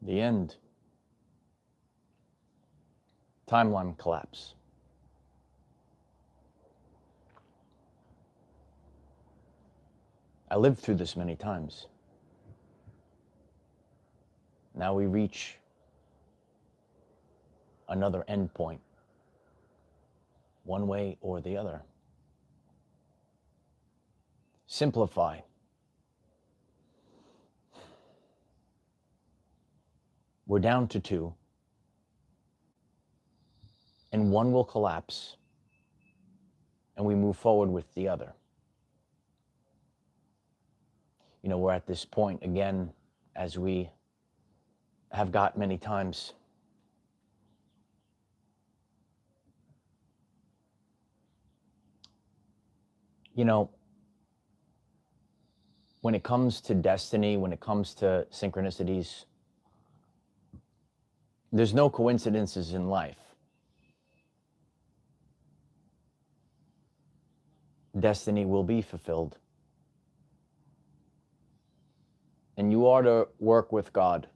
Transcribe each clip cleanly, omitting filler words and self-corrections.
The end. Timeline collapse. I lived through this many times. Now we reach another endpoint, one way or the other. Simplify. We're down to two, and one will collapse, and we move forward with the other. You know, we're at this point again, as we have got many times. You know, when it comes to destiny, when it comes to synchronicities, there's no coincidences in life. Destiny will be fulfilled. And you are to work with God,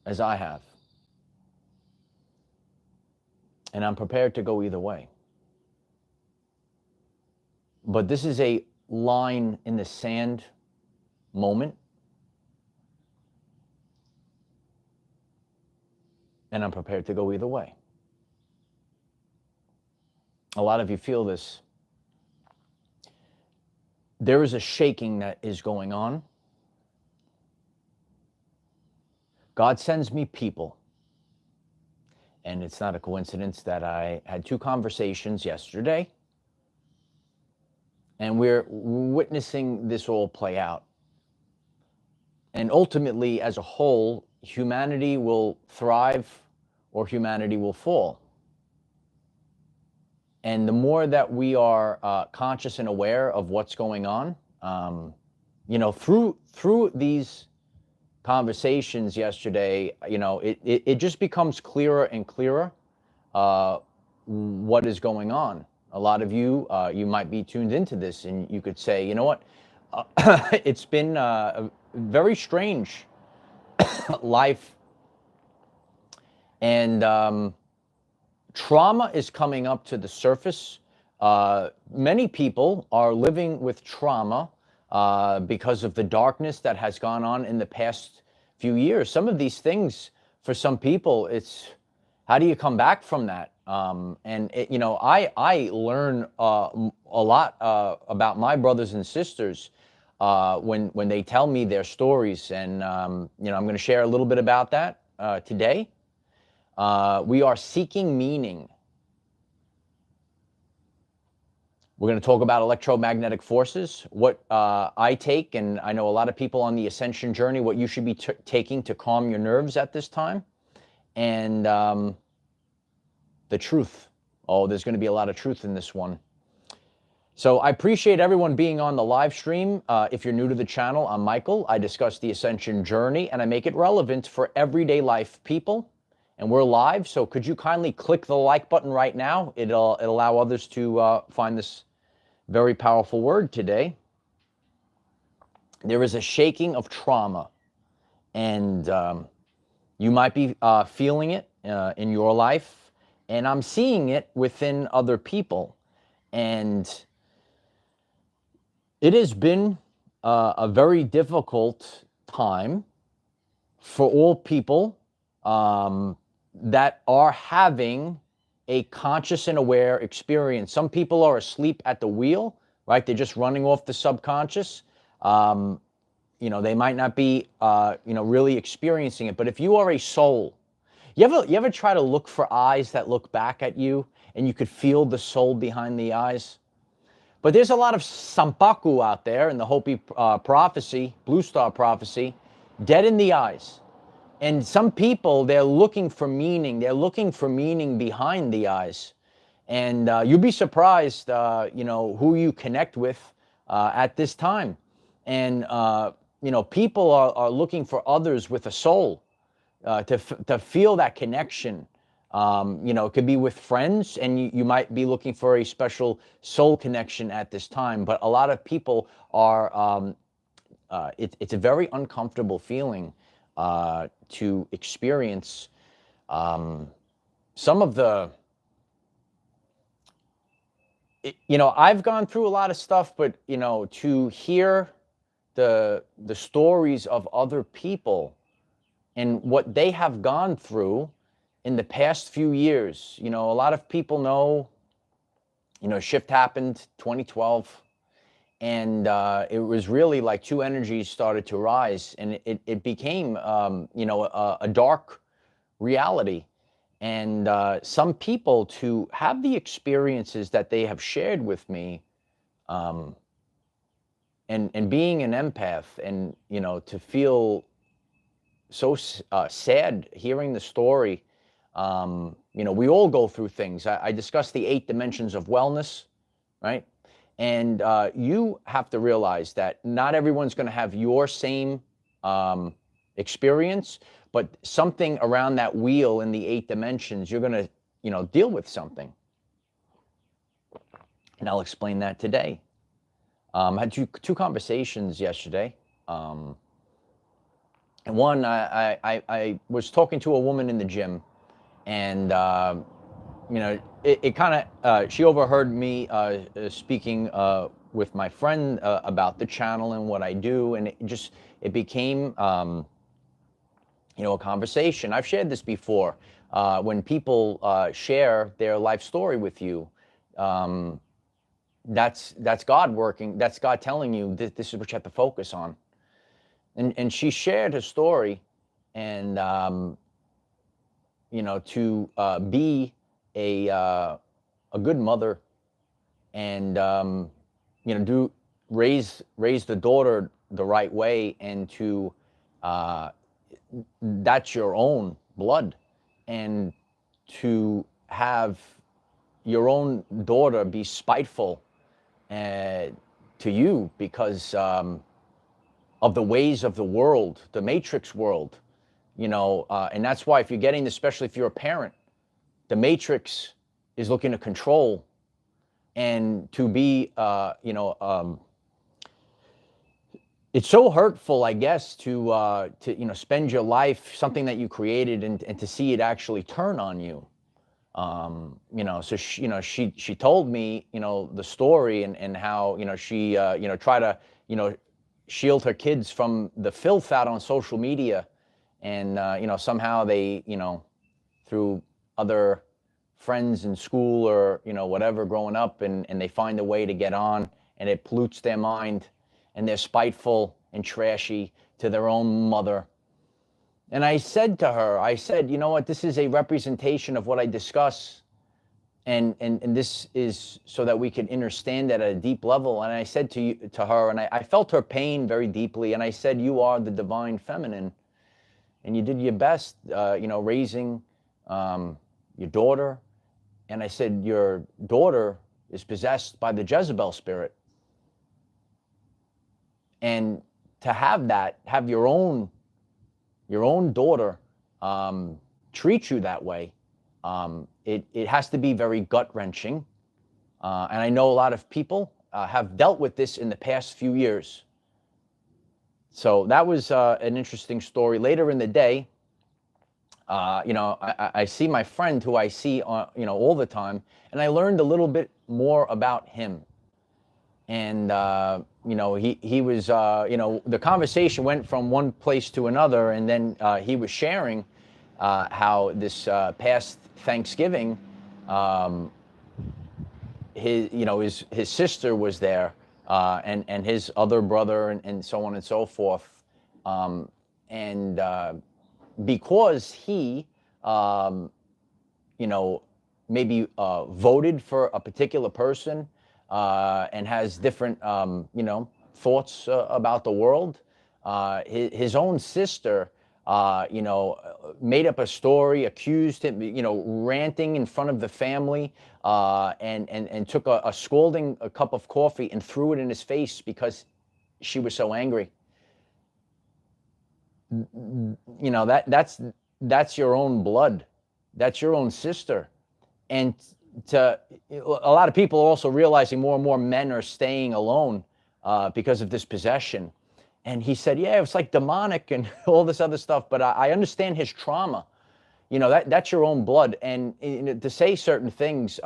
as I have. And I'm prepared to go either way. But this is a line in the sand moment. And I'm prepared to go either way. A lot of you feel this. There is a shaking that is going on. God sends me people. And it's not a coincidence that I had 2 conversations yesterday. And we're witnessing this all play out. And ultimately, as a whole, humanity will thrive or humanity will fall. And the more that we are conscious and aware of what's going on, you know, through these conversations yesterday, you know, it just becomes clearer and clearer what is going on. A lot of you, you might be tuned into this and you could say, you know what, it's been a very strange life. And trauma is coming up to the surface. Many people are living with trauma because of the darkness that has gone on in the past few years. Some of these things, for some people, it's how do you come back from that? And you know, I learn a lot about my brothers and sisters when they tell me their stories, and you know, I'm going to share a little bit about that today. We are seeking meaning. We're going to talk about electromagnetic forces, what I take, and I know a lot of people on the Ascension journey, what you should be taking to calm your nerves at this time, and the truth. Oh, there's going to be a lot of truth in this one. So I appreciate everyone being on the live stream. If you're new to the channel, I'm Michael. I discuss the Ascension journey, and I make it relevant for everyday life people. And we're live, so could you kindly click the like button right now? It'll allow others to find this very powerful word today. There is a shaking of trauma, and you might be feeling it in your life, and I'm seeing it within other people. And it has been a very difficult time for all people that are having a conscious and aware experience. Some people are asleep at the wheel, right? They're just running off the subconscious. You know, they might not be, you know, really experiencing it. But if you are a soul, you ever try to look for eyes that look back at you and you could feel the soul behind the eyes? But there's a lot of sampaku out there in the Hopi prophecy, Blue Star prophecy, dead in the eyes. And some people, they're looking for meaning. They're looking for meaning behind the eyes. And you'll be surprised, you know, who you connect with at this time. And, you know, people are looking for others with a soul to feel that connection. You know, it could be with friends, and you might be looking for a special soul connection at this time. But a lot of people are, it's a very uncomfortable feeling. to experience some of the, I've gone through a lot of stuff, but, to hear the stories of other people and what they have gone through in the past few years. A lot of people know, shift happened 2012. And it was really like two energies started to rise, and it became, a dark reality. And some people, to have the experiences that they have shared with me, and being an empath, and, to feel so sad hearing the story. We all go through things. I discussed the 8 dimensions of wellness, right? And you have to realize that not everyone's going to have your same experience, but something around that wheel in the 8 dimensions, you're going to, deal with something. And I'll explain that today. I had two conversations yesterday. And one, I was talking to a woman in the gym, and it kind of, she overheard me speaking with my friend about the channel and what I do, and it became, a conversation. I've shared this before. When people share their life story with you, that's God working. That's God telling you this is what you have to focus on. And she shared her story, and to be a good mother, and raise the daughter the right way, and to that's your own blood, and to have your own daughter be spiteful to you because of the ways of the world, the matrix world, and that's why, if you're getting this, especially if you're a parent, the matrix is looking to control and to be, it's so hurtful, I guess, to spend your life, something that you created, and to see it actually turn on you. So she told me, the story, and how, she, try to, shield her kids from the filth out on social media. And, somehow they, through other friends in school, or, whatever, growing up, and they find a way to get on, and it pollutes their mind, and they're spiteful and trashy to their own mother. And I said to her, you know what, this is a representation of what I discuss. And this is so that we can understand that at a deep level. And I said to her, and I felt her pain very deeply. And I said, you are the divine feminine, and you did your best, raising your daughter. And I said, your daughter is possessed by the Jezebel spirit. And to have your own daughter treat you that way, it has to be very gut-wrenching. And I know a lot of people have dealt with this in the past few years. So that was an interesting story. Later in the day, I see my friend, who I see all the time, and I learned a little bit more about him. And he was, the conversation went from one place to another, and then he was sharing how this past Thanksgiving, his sister was there, and his other brother, and so on and so forth, and because he, maybe voted for a particular person, and has different, thoughts about the world. His own sister, made up a story, accused him, ranting in front of the family, and took a scalding cup of coffee and threw it in his face because she was so angry. That's your own blood. That's your own sister. And a lot of people are also realizing more and more men are staying alone because of this possession. And he said, yeah, it was like demonic and all this other stuff. But I understand his trauma. You know, that's your own blood. And to say certain things,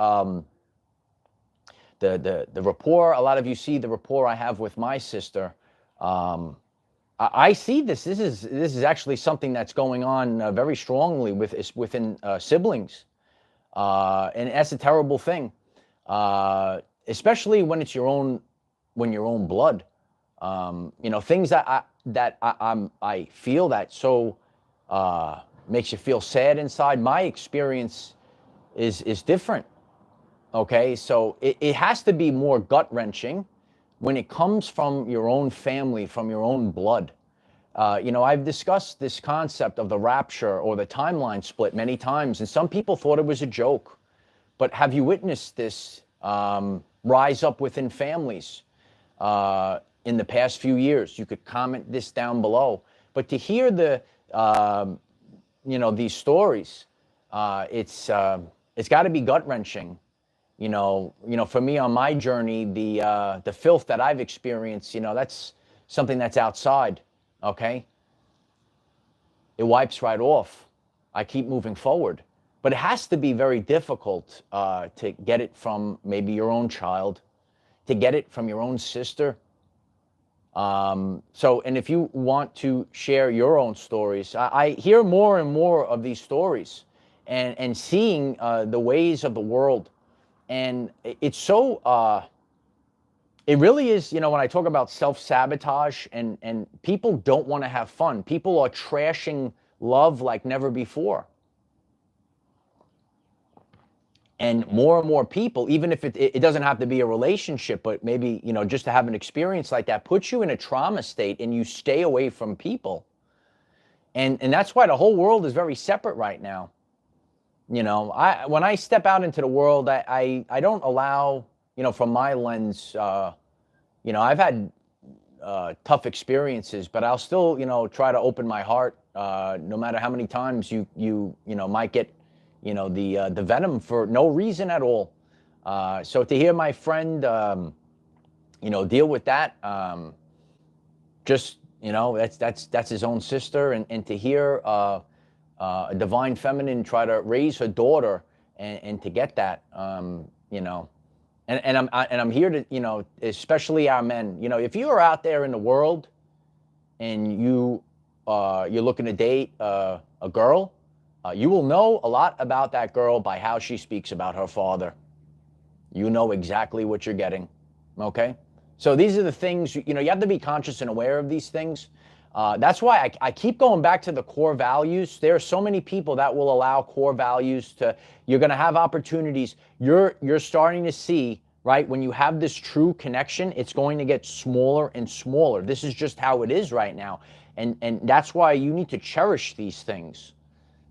the rapport, a lot of you see the rapport I have with my sister. I see this. This is actually something that's going on very strongly within siblings, and that's a terrible thing, especially when it's your own blood. You know, things that I feel that so makes you feel sad inside. My experience is different. Okay, so it has to be more gut wrenching when it comes from your own family, from your own blood. You know, I've discussed this concept of the rapture or the timeline split many times, and some people thought it was a joke. But have you witnessed this rise up within families in the past few years? You could comment this down below. But to hear you know, these stories, it's got to be gut wrenching. You know, for me on my journey, the filth that I've experienced, you know, that's something that's outside. Okay, it wipes right off. I keep moving forward, but it has to be very difficult to get it from maybe your own child, to get it from your own sister. So, and if you want to share your own stories, I hear more and more of these stories, and seeing the ways of the world. And it's so, it really is, you know, when I talk about self-sabotage and people don't want to have fun, people are trashing love like never before. And more people, even if it doesn't have to be a relationship, but maybe, you know, just to have an experience like that puts you in a trauma state and you stay away from people. And that's why the whole world is very separate right now. You know, when I step out into the world, I don't allow, you know, from my lens, you know, I've had tough experiences, but I'll still, you know, try to open my heart, no matter how many times you know, might get, you know, the venom for no reason at all. So to hear my friend, you know, deal with that, just, you know, that's his own sister, and to hear a divine feminine try to raise her daughter and to get that, you know, and I'm here to, you know, especially our men, you know, if you are out there in the world and you're looking to date a girl, you will know a lot about that girl by how she speaks about her father. You know exactly what you're getting. Okay, so these are the things, you know, you have to be conscious and aware of these things. That's why I keep going back to the core values. There are so many people that will allow core values to, you're going to have opportunities. You're starting to see, right, when you have this true connection, it's going to get smaller and smaller. This is just how it is right now. And that's why you need to cherish these things.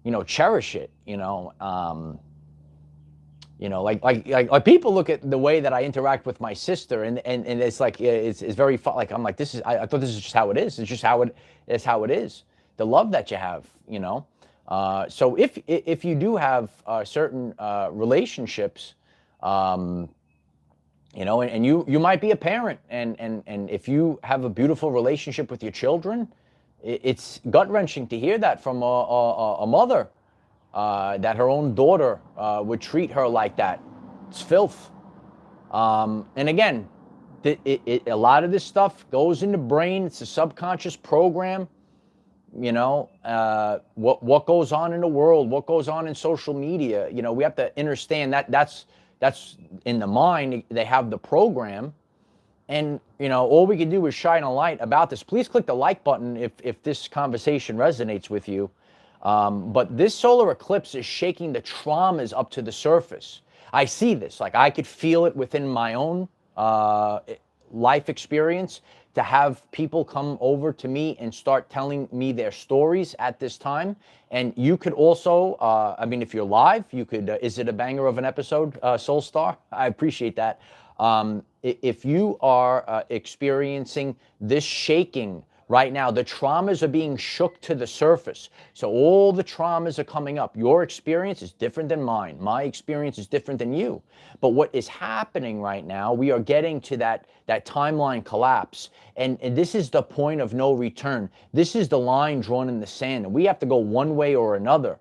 You know, cherish it, you know. You know, like people look at the way that I interact with my sister, and it's like it's very fun. Like I'm like, this is, I thought this is just how it is. It's just how it is. The love that you have, you know. So if you do have certain relationships, you know, and you might be a parent, and if you have a beautiful relationship with your children, it's gut wrenching to hear that from a mother. That her own daughter would treat her like that. It's filth. And again, a lot of this stuff goes in the brain. It's a subconscious program. You know, what goes on in the world, what goes on in social media. You know, we have to understand that that's in the mind. They have the program. And, you know, all we can do is shine a light about this. Please click the like button if this conversation resonates with you. But this solar eclipse is shaking the traumas up to the surface. I see this, like I could feel it within my own life experience, to have people come over to me and start telling me their stories at this time. And you could also, I mean, if you're live, you could, is it a banger of an episode, Soul Star? I appreciate that. If you are experiencing this shaking right now. The traumas are being shook to the surface. So all the traumas are coming up. Your experience is different than mine. My experience is different than you. But what is happening right now, we are getting to that timeline collapse. And this is the point of no return. This is the line drawn in the sand. And we have to go one way or another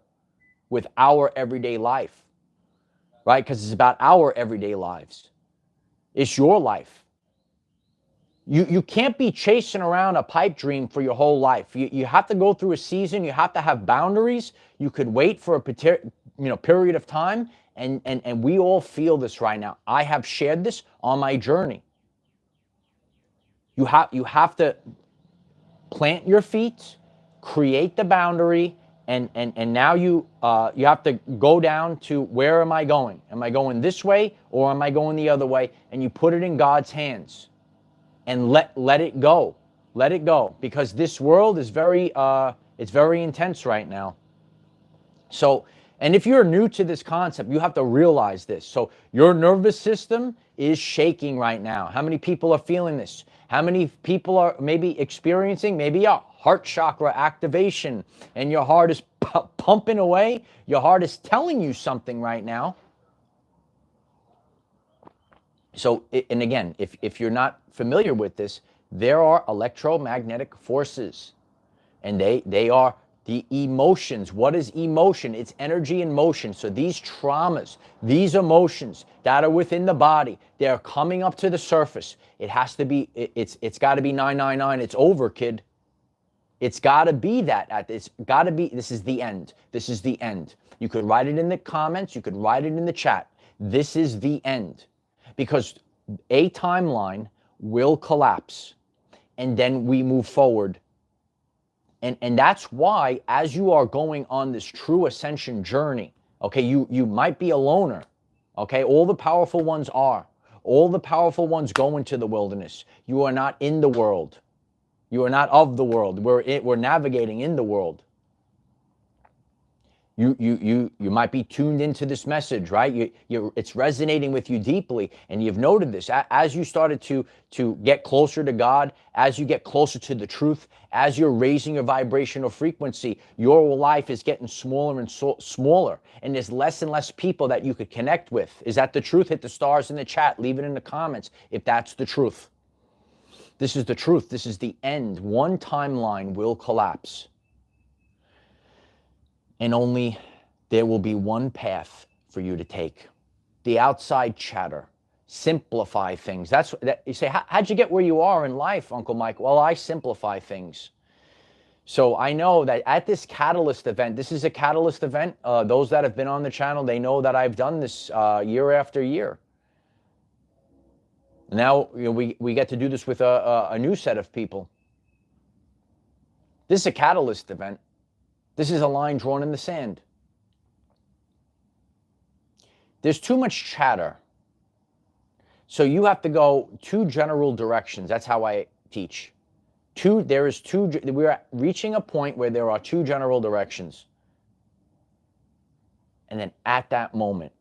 with our everyday life, right? Because it's about our everyday lives. It's your life. You can't be chasing around a pipe dream for your whole life. You have to go through a season. You have to have boundaries. You could wait for a period of time, and we all feel this right now. I have shared this on my journey. You have to plant your feet, create the boundary, and now you have to go down to, where am I going? Am I going this way or am I going the other way? And you put it in God's hands. And let it go. Let it go. Because this world is very intense right now. So, and if you're new to this concept, you have to realize this. So your nervous system is shaking right now. How many people are feeling this? How many people are maybe experiencing maybe a heart chakra activation, and your heart is pumping away? Your heart is telling you something right now. So, and again, if you're not familiar with this, there are electromagnetic forces, and they are the emotions. What is emotion? It's energy in motion. So these traumas, these emotions that are within the body, they're coming up to the surface. It has to be, it's got to be 999. It's over, kid. It's got to be that. It's got to be, this is the end. This is the end. You could write it in the comments. You could write it in the chat. This is the end. Because a timeline will collapse, and then we move forward. And that's why, as you are going on this true ascension journey, okay, you might be a loner, okay? All the powerful ones are. All the powerful ones go into the wilderness. You are not in the world. You are not of the world. We're navigating in the world. You might be tuned into this message, right? It's resonating with you deeply, and you've noted this. As you started to get closer to God, as you get closer to the truth, as you're raising your vibrational frequency, your life is getting smaller and smaller, and there's less and less people that you could connect with. Is that the truth? Hit the stars in the chat. Leave it in the comments if that's the truth. This is the truth. This is the end. One timeline will collapse. And only there will be one path for you to take. The outside chatter. Simplify things. That's that. You say, how'd you get where you are in life, Uncle Mike? Well, I simplify things. So I know that at this Catalyst event, this is a Catalyst event. Those that have been on the channel, they know that I've done this year after year. Now we get to do this with a new set of people. This is a Catalyst event. This is a line drawn in the sand. There's too much chatter. So you have to go two general directions. That's how I teach. We are reaching a point where there are two general directions. And then at that moment,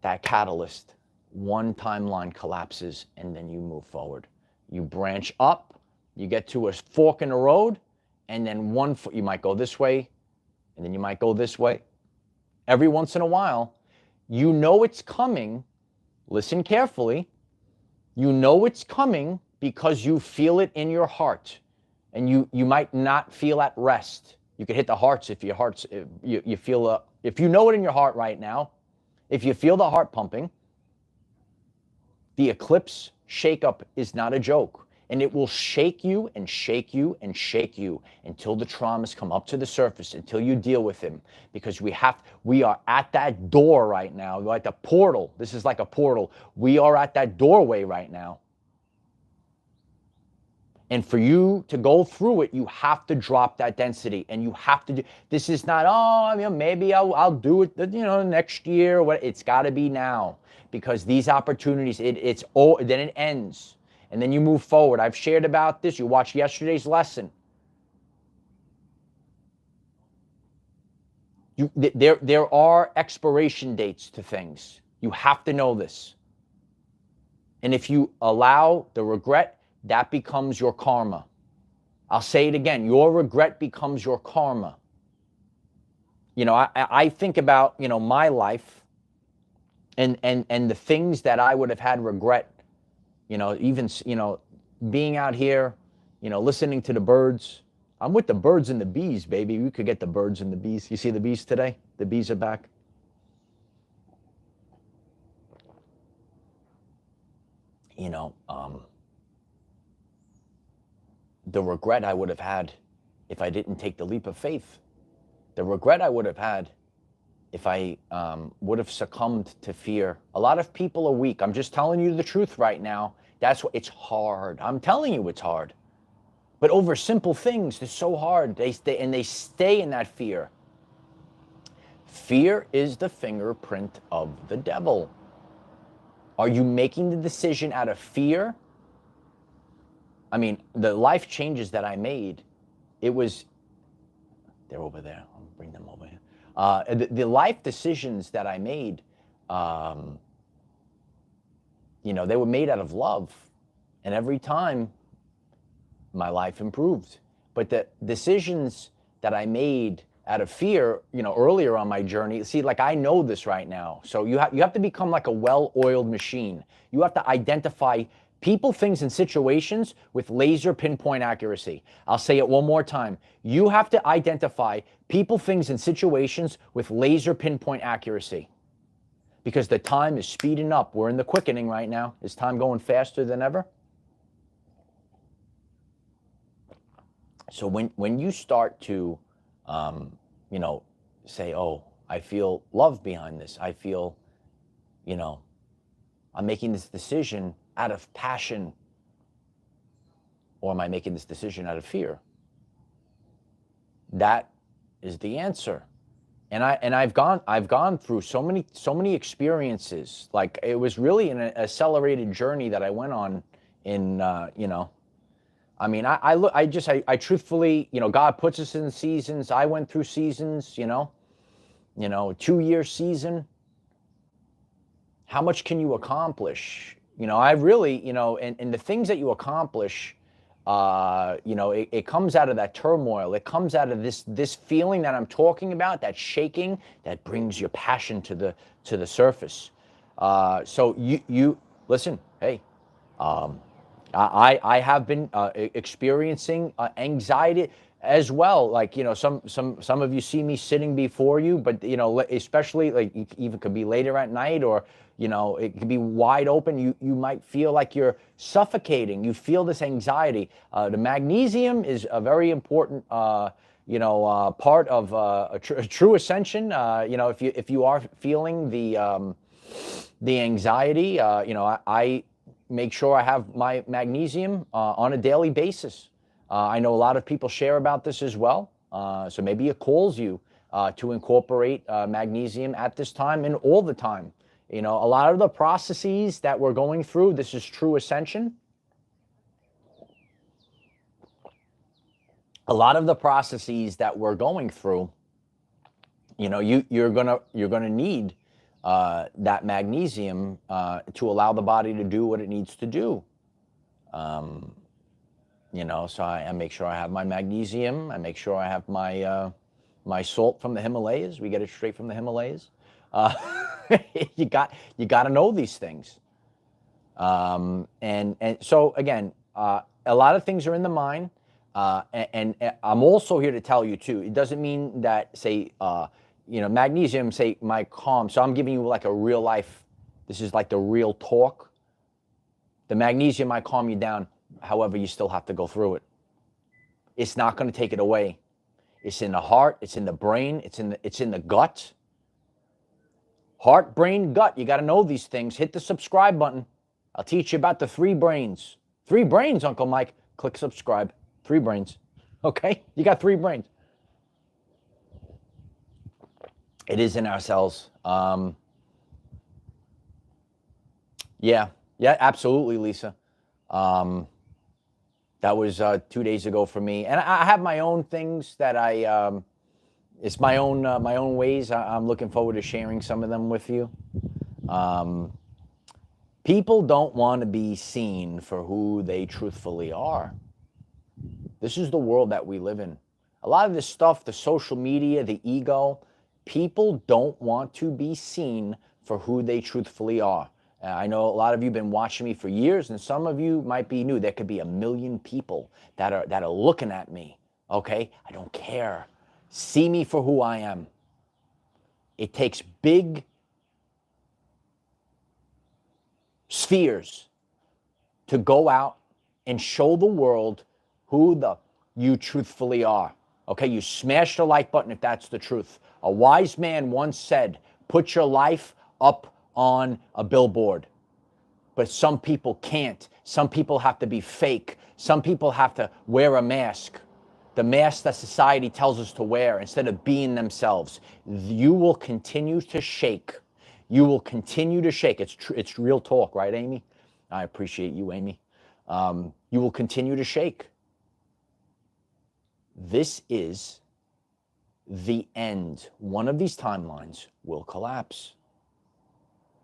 that catalyst, one timeline collapses, and then you move forward. You branch up, you get to a fork in the road, and then you might go this way, and then you might go this way. Every once in a while, you know it's coming. Listen carefully. You know it's coming because you feel it in your heart, and you might not feel at rest. You could hit the hearts if your heart's, you feel, if you know it in your heart right now, if you feel the heart pumping, the eclipse shakeup is not a joke. And it will shake you and shake you and shake you until the traumas come up to the surface, until you deal with them. Because we are at that door right now, like a portal. This is like a portal. We are at that doorway right now. And for you to go through it, you have to drop that density, and you have to do. This is not, maybe I'll do it, next year. It's got to be now, because these opportunities, then it ends. And then you move forward. I've shared about this. You watched yesterday's lesson. There are expiration dates to things. You have to know this. And if you allow the regret, that becomes your karma. I'll say it again. Your regret becomes your karma. You know, I think about, you know, my life and the things that I would have had regret, you know, even, you know, being out here, you know, listening to the birds. I'm with the birds and the bees, baby. You could get the birds and the bees. You see the bees today? The bees are back. You know, the regret I would have had if I didn't take the leap of faith. The regret I would have had if I would have succumbed to fear. A lot of people are weak. I'm just telling you the truth right now. That's what, it's hard. I'm telling you it's hard. But over simple things, they're so hard. They stay in that fear. Fear is the fingerprint of the devil. Are you making the decision out of fear? I mean, the life changes that I made, it was, they're over there. I'll bring them over here. The life decisions that I made, you know, they were made out of love. And every time, my life improved. But the decisions that I made out of fear, you know, earlier on my journey, see, like I know this right now. So you have to become like a well-oiled machine. You have to identify people, things, and situations with laser pinpoint accuracy. I'll say it one more time. You have to identify people, things, and situations with laser pinpoint accuracy. Because the time is speeding up. We're in the quickening right now. Is time going faster than ever? So when you start to, you know, say, oh, I feel love behind this. I feel, you know, I'm making this decision out of passion, or am I making this decision out of fear? That is the answer. And I've gone through so many experiences. Like it was really an accelerated journey that I went on in, you know. I mean, I truthfully, you know, God puts us in seasons. I went through seasons, you know, 2-year season. How much can you accomplish? You know, I really, you know, and the things that you accomplish, you know, it comes out of that turmoil. It comes out of this feeling that I'm talking about, that shaking, that brings your passion to the surface. So you listen, hey, I have been experiencing anxiety as well. Like, you know, some of you see me sitting before you, but, you know, especially like it even could be later at night, or, you know, it could be wide open. You might feel like you're suffocating. You feel this anxiety. The magnesium is a very important, you know, part of a true ascension. You know, if you are feeling the anxiety, you know, I make sure I have my magnesium on a daily basis. I know a lot of people share about this as well. So maybe it calls you to incorporate magnesium at this time and all the time. You know, a lot of the processes that we're going through, this is true ascension. A lot of the processes that we're going through, you know, you're gonna need that magnesium to allow the body to do what it needs to do. You know, so I make sure I have my magnesium. I make sure I have my my salt from the Himalayas. We get it straight from the Himalayas. You got to know these things. And so again, a lot of things are in the mind. And I'm also here to tell you too, it doesn't mean that, say, you know, magnesium, say, my calm. So I'm giving you like a real life, this is like the real talk. The magnesium might calm you down. However, you still have to go through it. It's not going to take it away. It's in the heart. It's in the brain. It's in the gut. Heart, brain, gut. You got to know these things. Hit the subscribe button. I'll teach you about the 3 brains. 3 brains, Uncle Mike. Click subscribe. 3 brains. Okay? You got 3 brains. It is in our cells. Yeah, absolutely, Lisa. That was 2 days ago for me, and I have my own things that it's my own ways. I'm looking forward to sharing some of them with you. People don't want to be seen for who they truthfully are. This is the world that we live in. A lot of this stuff, the social media, the ego, people don't want to be seen for who they truthfully are. I know a lot of you have been watching me for years, and some of you might be new. There could be 1 million people that are looking at me. Okay? I don't care. See me for who I am. It takes big spheres to go out and show the world who you truthfully are. Okay, you smash the like button if that's the truth. A wise man once said, put your life up on a billboard. But some people can't. Some people have to be fake. Some people have to wear a mask. The mask that society tells us to wear instead of being themselves. You will continue to shake. You will continue to shake. It's real talk, right, Amy? I appreciate you, Amy. You will continue to shake. This is the end. One of these timelines will collapse.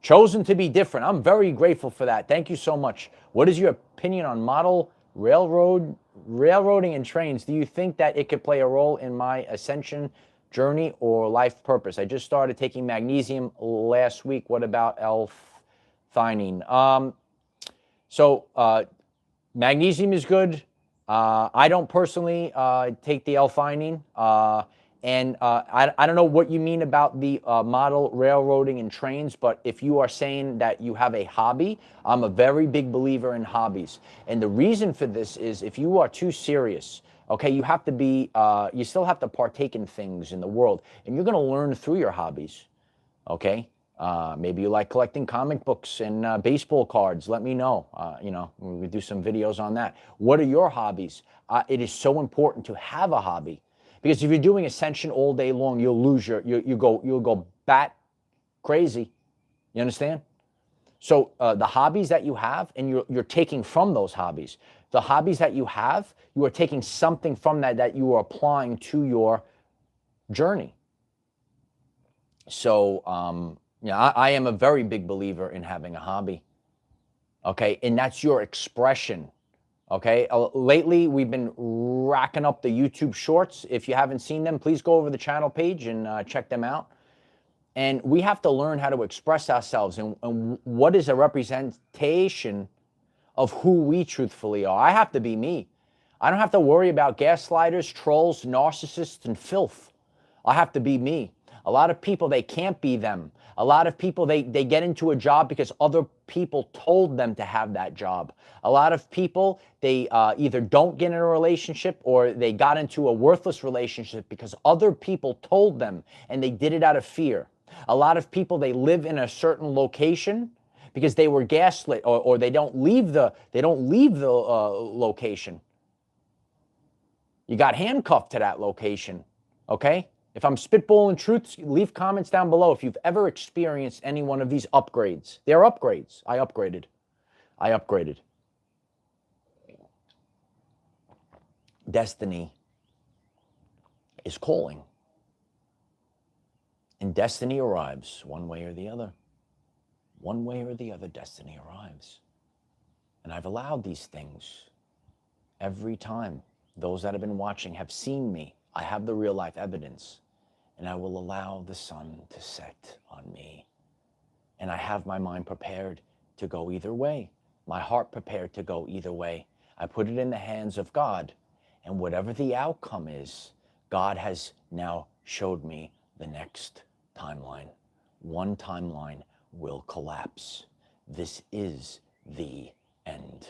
Chosen to be different. I'm very grateful for that. Thank you so much. What is your opinion on model railroading and trains? Do you think that it could play a role in my ascension journey or life purpose? I just started taking magnesium last week. What about L-theanine? Magnesium is good. I don't personally take the L-theanine. I don't know what you mean about the model railroading and trains, but if you are saying that you have a hobby, I'm a very big believer in hobbies. And the reason for this is if you are too serious, okay, you have to be, you still have to partake in things in the world, and you're going to learn through your hobbies, okay? Maybe you like collecting comic books and baseball cards. Let me know. We do some videos on that. What are your hobbies? It is so important to have a hobby, because if you're doing Ascension all day long, you'll lose you'll go bat crazy. You understand? So the hobbies that you have, and you're taking from those hobbies. The hobbies that you have, you are taking something from that you are applying to your journey. So I am a very big believer in having a hobby. Okay, and that's your expression. Okay, lately we've been racking up the YouTube shorts. If you haven't seen them, please go over the channel page and check them out. And we have to learn how to express ourselves and what is a representation of who we truthfully are. I have to be me. I don't have to worry about gaslighters, trolls, narcissists, and filth. I have to be me. A lot of people, they can't be them. A lot of people, they get into a job because other people told them to have that job. A lot of people, they either don't get in a relationship or they got into a worthless relationship because other people told them, and they did it out of fear. A lot of people, they live in a certain location because they were gaslit, or they don't leave the location. You got handcuffed to that location, okay? If I'm spitballing truths, leave comments down below if you've ever experienced any one of these upgrades. They're upgrades. I upgraded. Destiny is calling. And destiny arrives one way or the other. One way or the other, destiny arrives. And I've allowed these things every time. Those that have been watching have seen me. I have the real life evidence. And I will allow the sun to set on me. And I have my mind prepared to go either way. My heart prepared to go either way. I put it in the hands of God. And whatever the outcome is, God has now showed me the next timeline. One timeline will collapse. This is the end.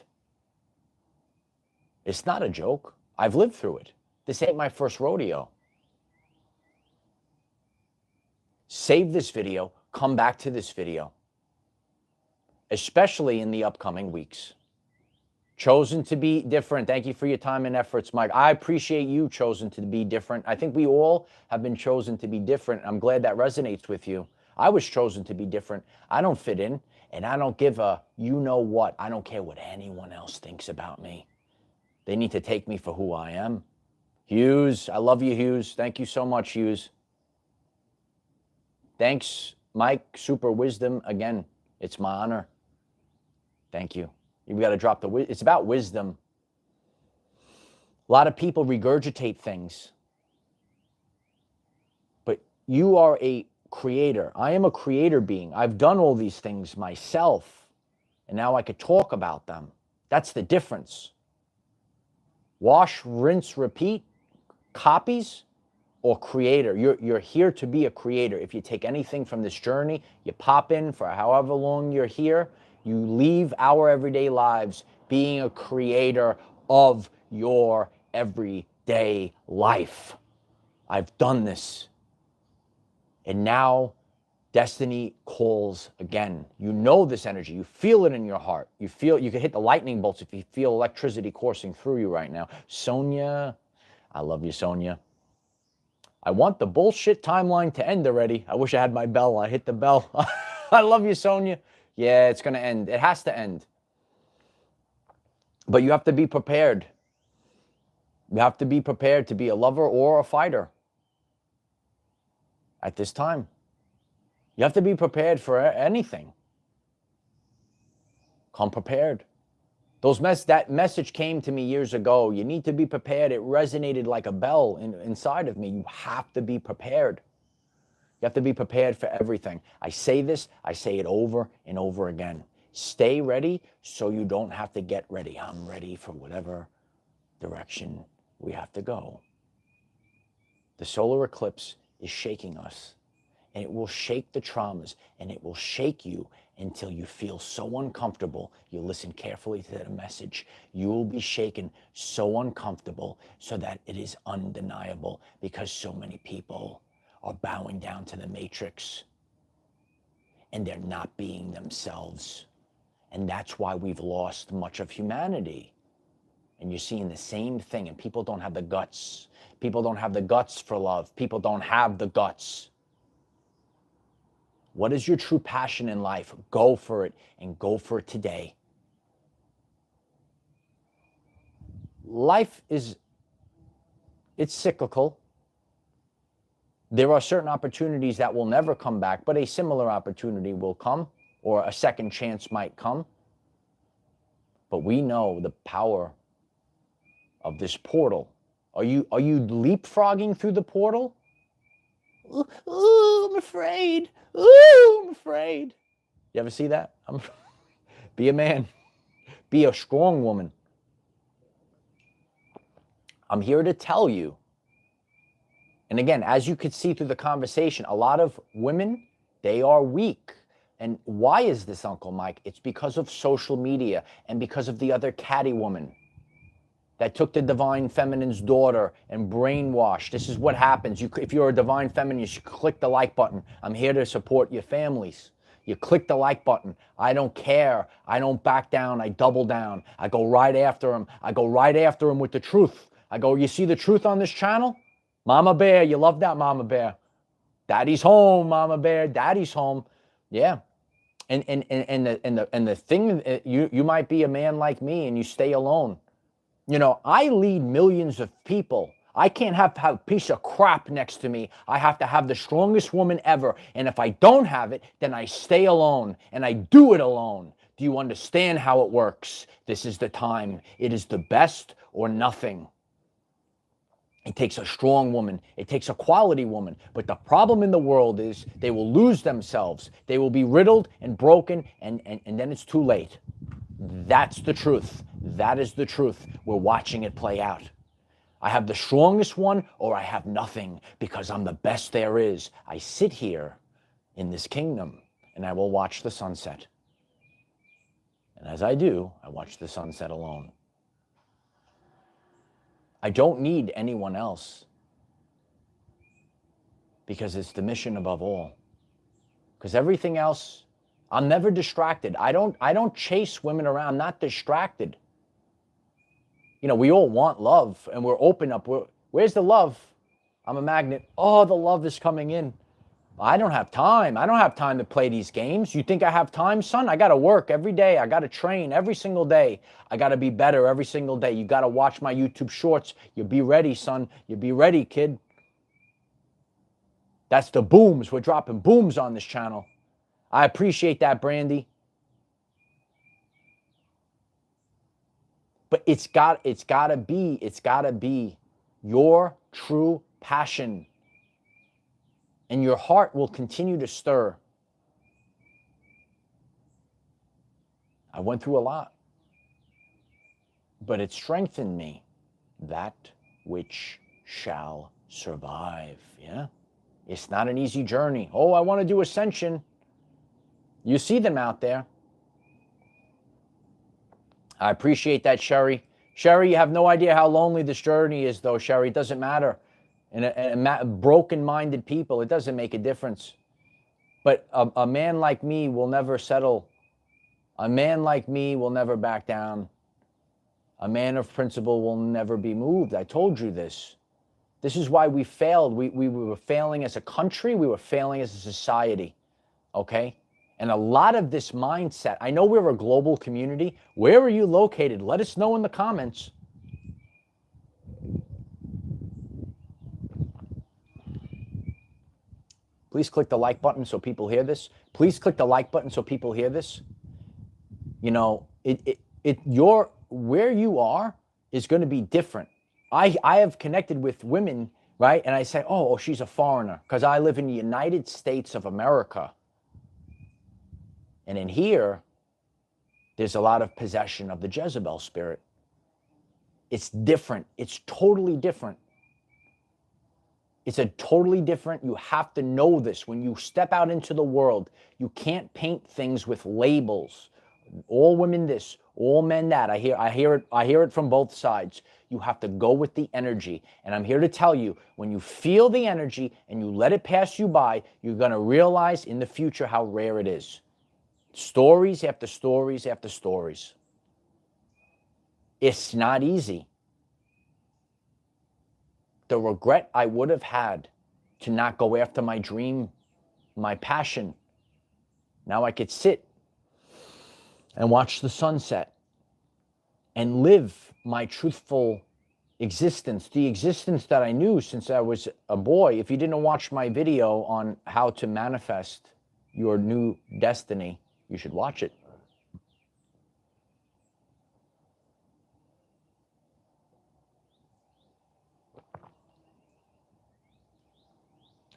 It's not a joke. I've lived through it. This ain't my first rodeo. Save this video, come back to this video, especially in the upcoming weeks. Chosen to be different. Thank you for your time and efforts, Mike. I appreciate you, chosen to be different. I think we all have been chosen to be different. I'm glad that resonates with you. I was chosen to be different. I don't fit in, and I don't give a you-know-what. I don't care what anyone else thinks about me. They need to take me for who I am. Hughes, I love you, Hughes. Thank you so much, Hughes. Thanks, Mike. Super wisdom. Again, it's my honor. Thank you. You've got to drop the, it's about wisdom. A lot of people regurgitate things. But you are a creator. I am a creator being. I've done all these things myself. And now I could talk about them. That's the difference. Wash, rinse, repeat, copies, or creator. You're here to be a creator. If you take anything from this journey, you pop in for however long you're here, you leave our everyday lives being a creator of your everyday life. I've done this. And now destiny calls again. You know this energy. You feel it in your heart. You feel, you can hit the lightning bolts if you feel electricity coursing through you right now. Sonia, I love you, Sonia. I want the bullshit timeline to end already. I wish I had my bell. I hit the bell. I love you, Sonia. Yeah, it's going to end. It has to end. But you have to be prepared. You have to be prepared to be a lover or a fighter at this time. You have to be prepared for anything. Come prepared. That message came to me years ago. You need to be prepared. It resonated like a bell inside of me. You have to be prepared. You have to be prepared for everything. I say this, I say it over and over again. Stay ready so you don't have to get ready. I'm ready for whatever direction we have to go. The solar eclipse is shaking us. And it will shake the traumas, and it will shake you until you feel so uncomfortable. You listen carefully to the message. You will be shaken so uncomfortable so that it is undeniable, because so many people are bowing down to the matrix and they're not being themselves. And that's why we've lost much of humanity. And you're seeing the same thing, and people don't have the guts. People don't have the guts for love. People don't have the guts. What is your true passion in life? Go for it, and go for it today. Life it's cyclical. There are certain opportunities that will never come back, but a similar opportunity will come, or a second chance might come. But we know the power of this portal. Are you leapfrogging through the portal? Ooh, I'm afraid. Ooh, I'm afraid. You ever see that? Be a man. Be a strong woman. I'm here to tell you. And again, as you could see through the conversation, a lot of women, they are weak. And why is this, Uncle Mike? It's because of social media and because of the other catty woman that took the divine feminine's daughter and brainwashed. This is what happens. If you're a divine feminine, you should click the like button. I'm here to support your families. You click the like button. I don't care. I don't back down. I double down. I go right after him. I go right after him with the truth. I go, you see the truth on this channel? Mama Bear, you love that, Mama Bear. Daddy's home, Mama Bear. Daddy's home. Yeah. And the thing, you might be a man like me and you stay alone. You know, I lead millions of people. I can't have a piece of crap next to me. I have to have the strongest woman ever. And if I don't have it, then I stay alone and I do it alone. Do you understand how it works? This is the time. It is the best or nothing. It takes a strong woman. It takes a quality woman. But the problem in the world is they will lose themselves. They will be riddled and broken, and then it's too late. That's the truth. That is the truth. We're watching it play out. I have the strongest one, or I have nothing, because I'm the best there is. I sit here in this kingdom, and I will watch the sunset. And as I do, I watch the sunset alone. I don't need anyone else, because it's the mission above all. Because everything else, I'm never distracted. I don't chase women around. I'm not distracted. You know, we all want love, and we're open up. Where's the love? I'm a magnet. Oh, the love is coming in. I don't have time. I don't have time to play these games. You think I have time, son? I got to work every day. I got to train every single day. I got to be better every single day. You got to watch my YouTube shorts. You'll be ready, son. You'll be ready, kid. That's the booms. We're dropping booms on this channel. I appreciate that, Brandy. But it's gotta be your true passion. And your heart will continue to stir. I went through a lot, but it strengthened me. That which shall survive. Yeah. It's not an easy journey. Oh, I want to do Ascension. You see them out there. I appreciate that, Sherry. Sherry, you have no idea how lonely this journey is, though, Sherry. It doesn't matter. And broken-minded people, it doesn't make a difference. But a man like me will never settle. A man like me will never back down. A man of principle will never be moved. I told you this. This is why we failed. We were failing as a country. We were failing as a society. Okay? And a lot of this mindset, I know we're a global community. Where are you located? Let us know in the comments. Please click the like button so people hear this. Please click the like button so people hear this. You know, where you are is going to be different. I have connected with women, right? And I say, oh, she's a foreigner because I live in the United States of America. And in here, there's a lot of possession of the Jezebel spirit. It's different. It's totally different. It's a totally different, you have to know this. When you step out into the world, you can't paint things with labels. All women this, all men that. I hear it from both sides. You have to go with the energy. And I'm here to tell you, when you feel the energy and you let it pass you by, you're going to realize in the future how rare it is. Stories after stories after stories. It's not easy. The regret I would have had to not go after my dream, my passion. Now I could sit and watch the sunset and live my truthful existence, the existence that I knew since I was a boy. If you didn't watch my video on how to manifest your new destiny, you should watch it.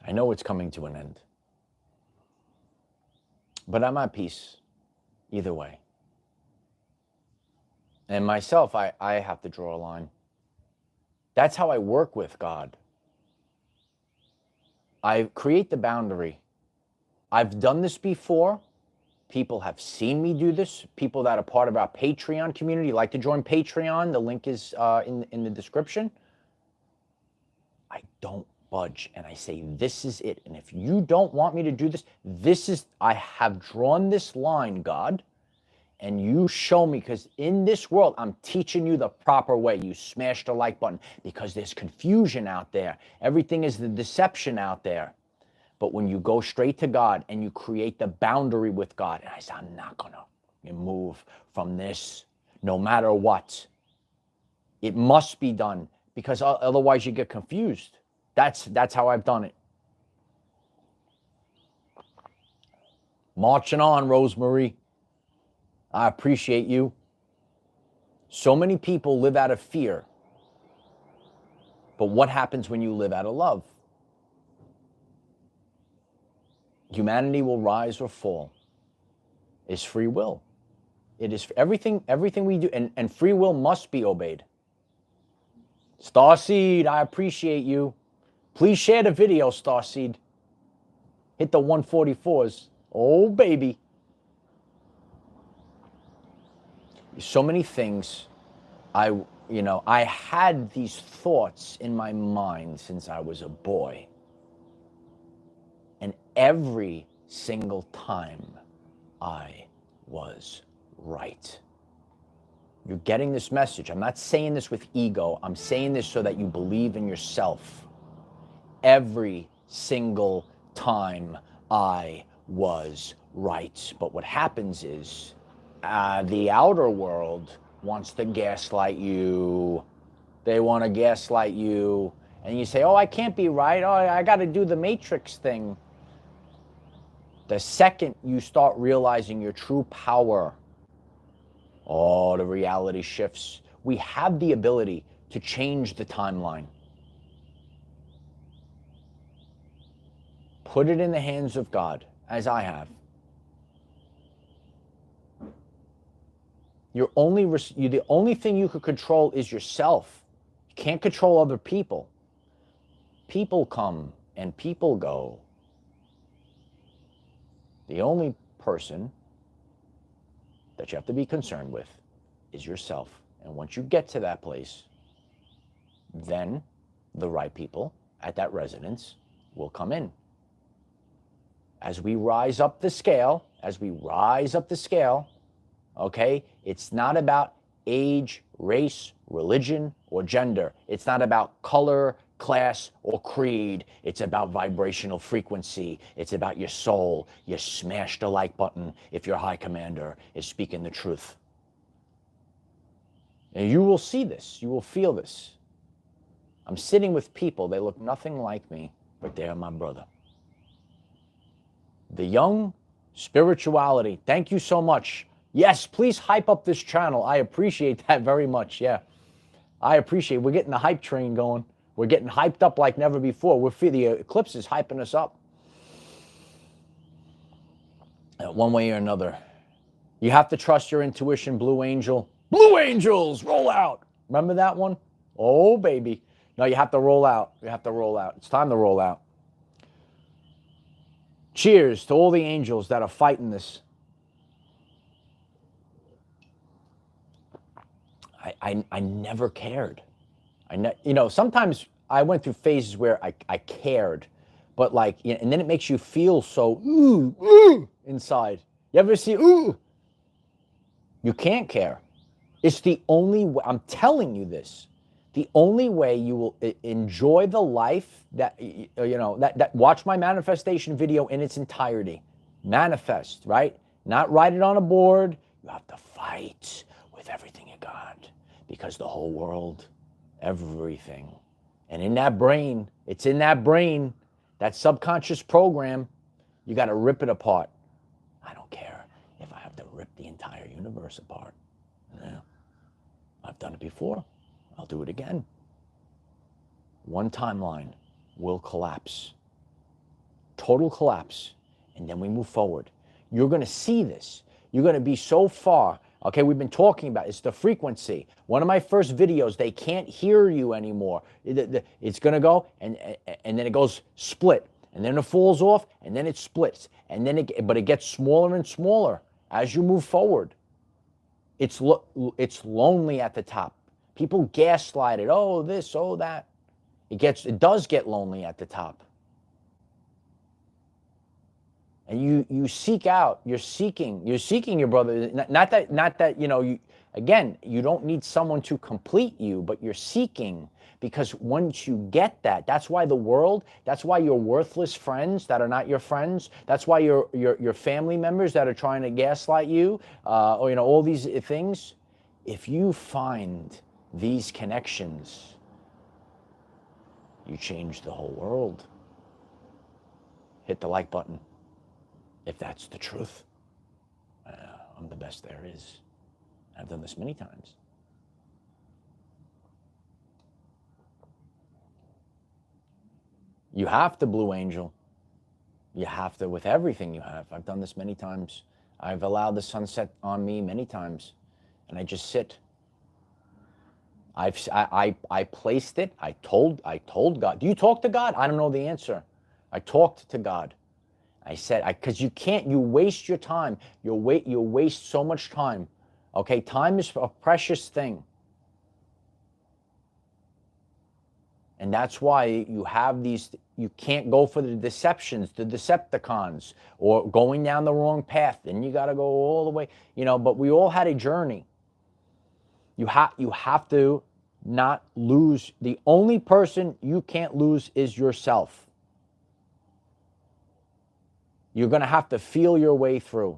I know it's coming to an end. But I'm at peace either way. And myself, I have to draw a line. That's how I work with God. I create the boundary. I've done this before. People have seen me do this. People that are part of our Patreon community like to join Patreon. The link is in the description. I don't budge, and I say, this is it. And if you don't want me to do this, I have drawn this line, God, and you show me, because in this world, I'm teaching you the proper way. You smash the like button, because there's confusion out there. Everything is the deception out there. But when you go straight to God and you create the boundary with God, and I say, I'm not going to move from this, no matter what. It must be done, because otherwise you get confused. That's how I've done it. Marching on, Rosemary. I appreciate you. So many people live out of fear. But what happens when you live out of love? Humanity will rise or fall. It's free will. It is everything we do, and free will must be obeyed. Starseed, I appreciate you. Please share the video, Starseed. Hit the 144s. Oh, baby. So many things. I had these thoughts in my mind since I was a boy. And every single time I was right. You're getting this message. I'm not saying this with ego. I'm saying this so that you believe in yourself. Every single time I was right. But what happens is the outer world wants to gaslight you. They want to gaslight you. And you say, oh, I can't be right. Oh, I got to do the Matrix thing. The second you start realizing your true power, oh, the reality shifts. We have the ability to change the timeline. Put it in the hands of God, as I have. The only thing you could control is yourself. You can't control other people. People come and people go. The only person that you have to be concerned with is yourself. And once you get to that place, then the right people at that residence will come in. As we rise up the scale, okay, it's not about age, race, religion, or gender. It's not about color, class, or creed. It's about vibrational frequency. It's about your soul. You smash the like button if your high commander is speaking the truth. And you will see this. You will feel this. I'm sitting with people. They look nothing like me, but they are my brother. The young spirituality. Thank you so much. Yes, please hype up this channel. I appreciate that very much. Yeah, I appreciate it. We're getting the hype train going. We're getting hyped up like never before. The Eclipse is hyping us up. One way or another. You have to trust your intuition, Blue Angel. Blue Angels, roll out. Remember that one? Oh, baby. No, you have to roll out. You have to roll out. It's time to roll out. Cheers to all the angels that are fighting this. I never cared. Sometimes I went through phases where I cared, but and then it makes you feel so inside. You ever see You can't care. It's the only way. I'm telling you this. The only way you will enjoy the life that watch my manifestation video in its entirety. Manifest, right? Not write it on a board. You have to fight with everything you got, because the whole world, everything, and in that brain, it's in that brain, that subconscious program, you got to rip it apart. I don't care if I have to rip the entire universe apart. Yeah. I've done it before. I'll do it again. One timeline will collapse. Total collapse. And then we move forward. You're going to see this. You're going to be so far. Okay, we've been talking about it's the frequency. One of my first videos, they can't hear you anymore. It's going to go, and then it goes split. And then it falls off, and then it splits. And then but it gets smaller and smaller as you move forward. It's lonely at the top. People gaslight it. Oh, this, oh, that. It does get lonely at the top. And you seek out. You're seeking your brother. Not that you don't need someone to complete you, but you're seeking, because once you get that, that's why your worthless friends that are not your friends, that's why your family members that are trying to gaslight you, or all these things. If you find these connections, you change the whole world. Hit the like button if that's the truth. I'm the best there is. I've done this many times. You have to, Blue Angel. You have to, with everything you have. I've done this many times. I've allowed the sunset on me many times, and I just sit. I placed it. I told God. Do you talk to God? I don't know the answer. I talked to God. I said, because you waste your time. You waste so much time. Okay, time is a precious thing. And that's why you have you can't go for the deceptions, the Decepticons, or going down the wrong path. Then you got to go all the way, but we all had a journey. You have to not lose. The only person you can't lose is yourself. You're going to have to feel your way through.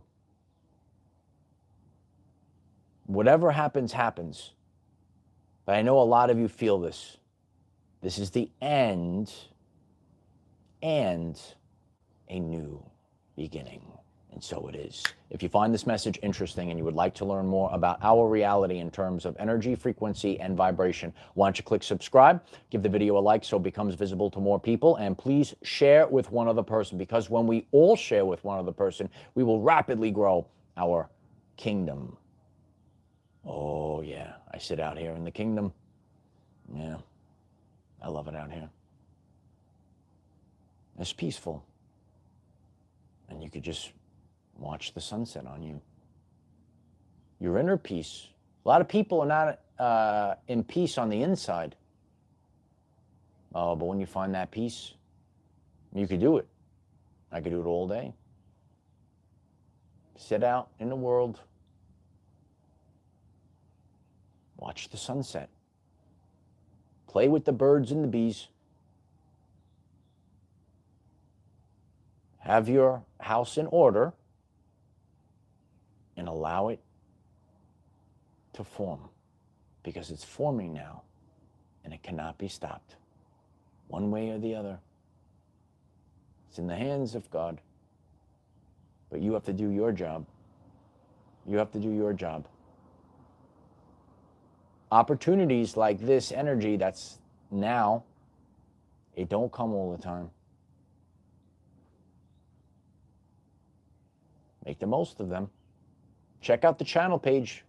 Whatever happens, happens. But I know a lot of you feel this. This is the end and a new beginning. And so it is. If you find this message interesting and you would like to learn more about our reality in terms of energy, frequency, and vibration, why don't you click subscribe, give the video a like so it becomes visible to more people, and please share with one other person, because when we all share with one other person, we will rapidly grow our kingdom. Oh, yeah. I sit out here in the kingdom. Yeah. I love it out here. It's peaceful. And you could just watch the sunset on you. Your inner peace. A lot of people are not in peace on the inside. Oh, but when you find that peace, you could do it. I could do it all day. Sit out in the world. Watch the sunset. Play with the birds and the bees. Have your house in order and allow it to form, because it's forming now and it cannot be stopped one way or the other. It's in the hands of God, but you have to do your job. You have to do your job. Opportunities like this energy that's now, it don't come all the time. Make the most of them. Check out the channel page.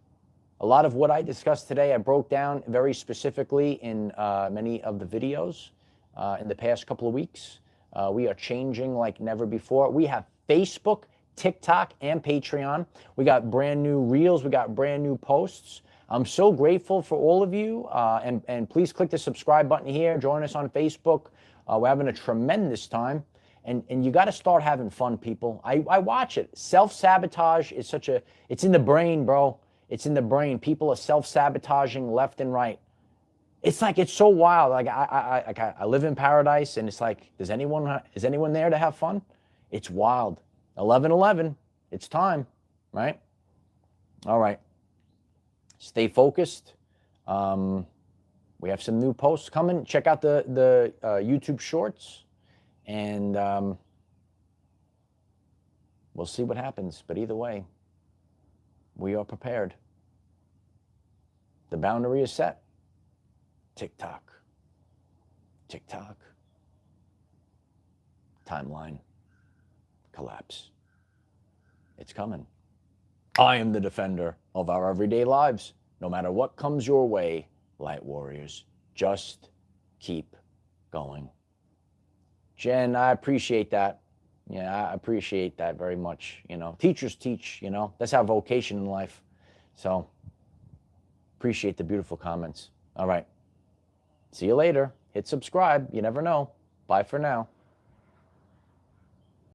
A lot of what I discussed today, I broke down very specifically in many of the videos in the past couple of weeks. We are changing like never before. We have Facebook, TikTok, and Patreon. We got brand new reels. We got brand new posts. I'm so grateful for all of you. And please click the subscribe button here. Join us on Facebook. We're having a tremendous time. And you got to start having fun, people. I watch it. Self-sabotage is it's in the brain, bro. It's in the brain. People are self-sabotaging left and right. It's like, it's so wild. Like I live in paradise, and it's like, is anyone there to have fun? It's wild. 11/11. It's time, right? All right. Stay focused. We have some new posts coming. Check out the YouTube shorts. And we'll see what happens. But either way, we are prepared. The boundary is set. Tick-tock. Tick-tock. Timeline. Collapse. It's coming. I am the defender of our everyday lives. No matter what comes your way, light warriors, just keep going. Jen, I appreciate that. Yeah, I appreciate that very much. You know, teachers teach, you know, that's our vocation in life. So, appreciate the beautiful comments. All right. See you later. Hit subscribe. You never know. Bye for now.